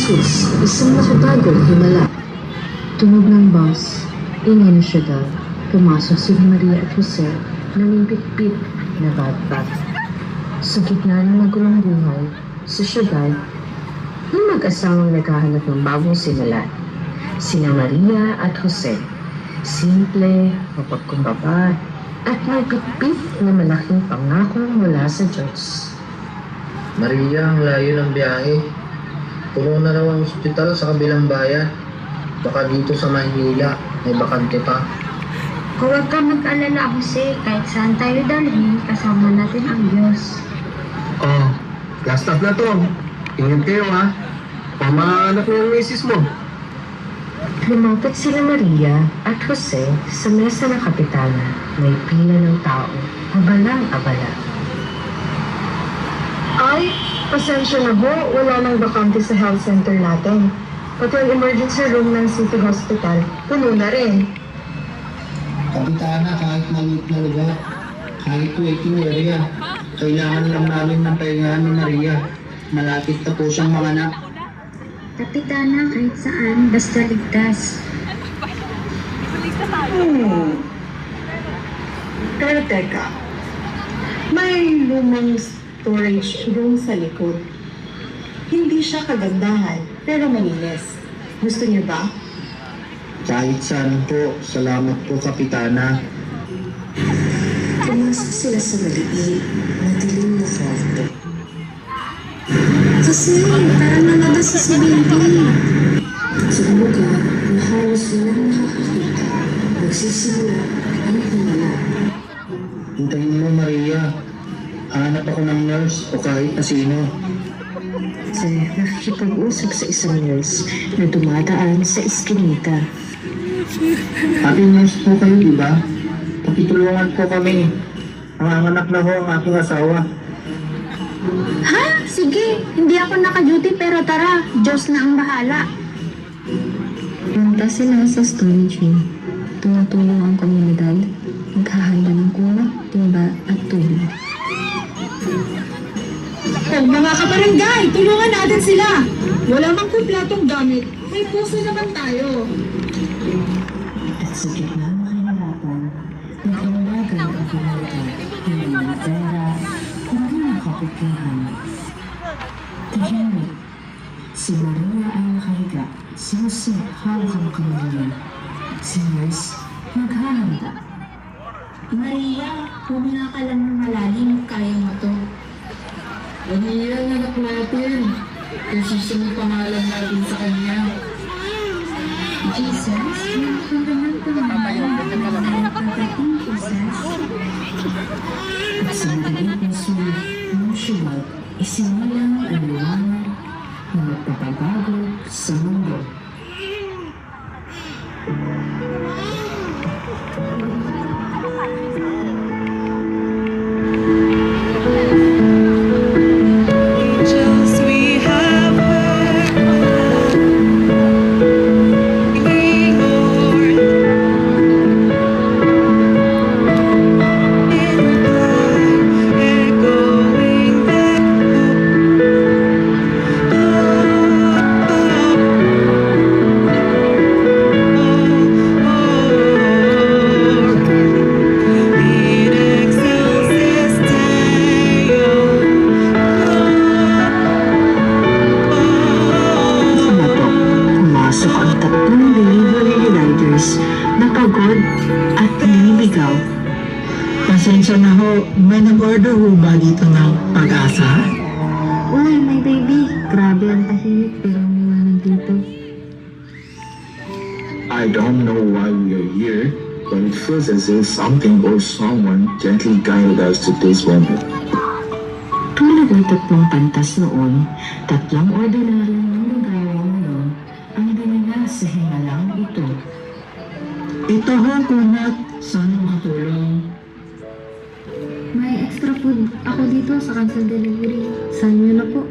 Jesus, isang nakatagong himala. Tunog ng bus, ingay na syudad, pumasok si Maria at Jose na may pitpit na backpack. Sa gitna ng magulong buhay, sa syudad, yung mag-asawang naghahanap ng bagong simulan. Sina Maria at Jose, simple, mapagkumbaba, at may pitpit na malaking pangako mula sa Diyos. Maria, ang layo ng biyahe. Puno na raw ang ospital sa kabilang bayan. Baka dito sa Maynila, may bakante pa. Huwag ka mag-alala, Jose. Kahit saan tayo dalhin, kasama natin ang Diyos. Oh, last stop na to. Ingat kayo ha. Pamahanap mo yung misis mo. Lumapit sila Maria at Jose sa mesa ng kapitana. May pila ng tao, abalang-abala. Ay, pasensya na ho, wala nang bakante sa health center natin. Pati ang emergency room ng City Hospital, puno na rin. Kapitana, kahit maliit na lugar, kahit waiting area, kailangan lang namin ng pahingahan ni Maria. Malapit na po siyang manganak. Kapitana, kahit saan, basta ligtas. Pero teka, may lumang storage room sa likod. Hindi siya kagandahan, pero malinis. Gusto niyo ba? Kahit saan po, salamat po, Kapitana. Pumasok sila sa maliit, madilim na kwarto. Kasi, tara na nada sa simenti. Sa lugar na halos walang nakakakita, nagsisimula ang himala. Hintayin mo, Maria. Hanap ako ng nurse o kahit na sino. Kasi nakikipag-usap sa isang nurse na dumadaan sa iskinita. Ate nurse po kayo, di ba? Pakitulungan po kami. Nanganganak na ho ang aking asawa. Ha? Sige, hindi ako naka-duty pero tara, Diyos na ang bahala. Punta sila sa storage room. Tumutulong ang komunidad. Naghahanda ng kuha, timba at tubig. Oh, mga kabarangay, tulungan natin sila. Wala mang kumpletong gamit. May puso naman tayo. At sa gitna ng kahirapan, naglawagan ang komunidad. Hindi ng pera, hindi ng kapupuhan. Tahimik, si Maria ay nakahiga. Si Jose hawak ang kamilya. Si Nurse naghahanda. Maria, humina ka lang ng malalim, kaya mo to. Maria, anak natin. Jesus ang pangalan natin sa kanya. Jesus, nagkaroon ng pangalan ng kapatid Jesus. At sa madaling puso ng siyudad, isinilang ang liwanag na magpapabago sa mundo. Napagod at niligaw. Pasensya na ho, may nag-order ho ba dito ng pag-asa? Uy, may baby. Grabe ang tahimik pero may dito. I don't know why we are here, but it feels as if something or someone gently guided us to this moment. Tulad ng tatlong pantas noon, tatlong ordinaryong manggagawa ngayon ang dinala sa hinalang ito. Ito ho, kunat. Sana makatulong. May extra food ako dito sa cancel delivery. Saan nyo na po?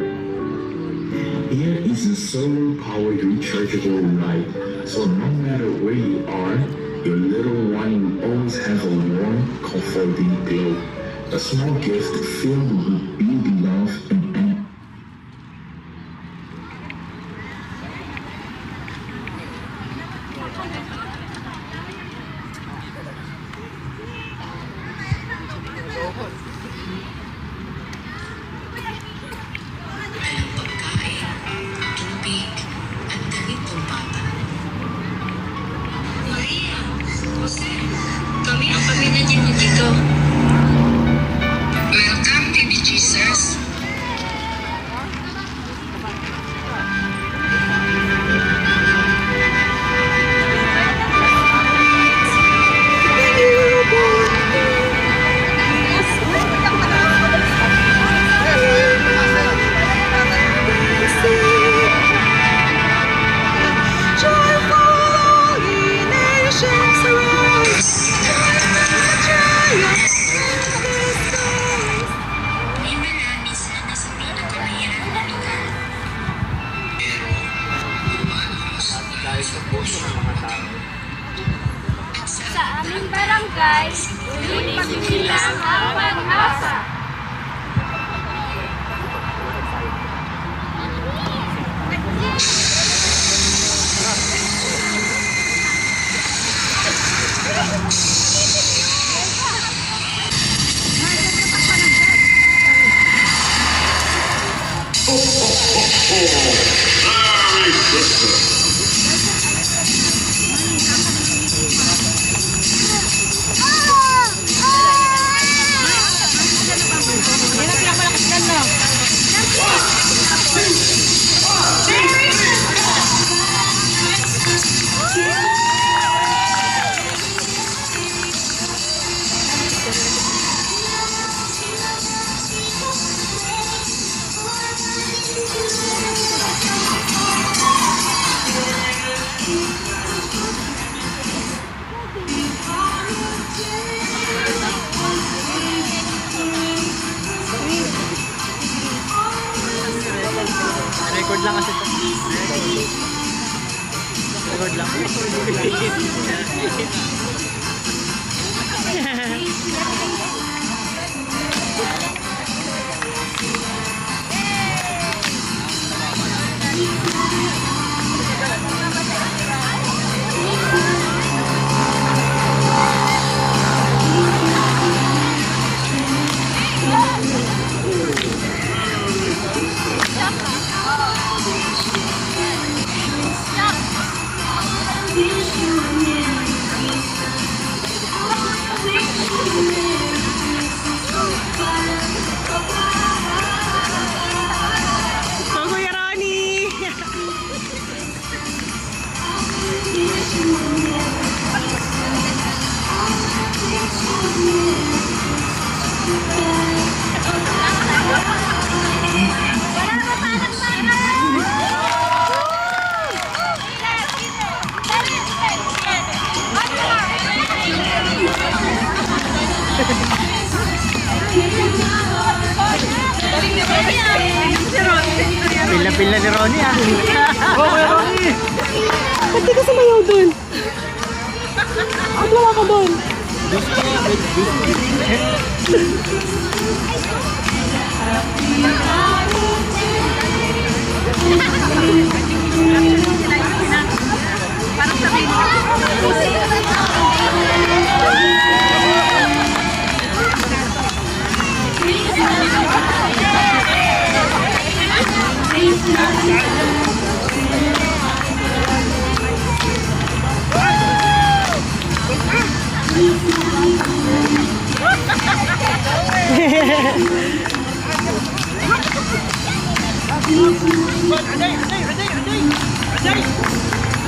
Here is a solar-powered rechargeable light, so no matter where you are, your little one will always have a warm, comforting glow. A small gift filled with baby love and pinuntahan mo dito? Welcome, baby Jesus. May marami sana sa pinakamahirap na lugar. Pero, lumalabas dahil sa puso ng mga tao. Sa aming barangay, muling pagbibilang ang pag-asa. Record lang kasi ito. Record lang. Kuya Ronnie! Pila-pila ni Ronnie ah. Oh, Kuya Ronnie! Ba't di ka sumayaw dun? Ba't wala ka dun?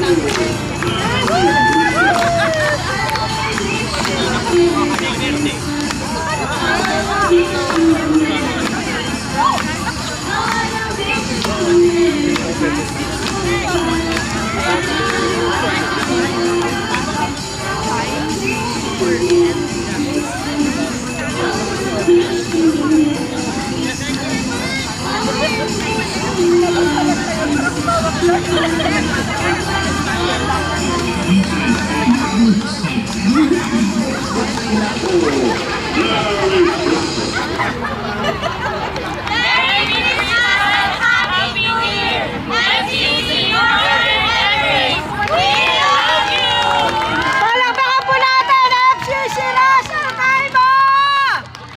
Thank you.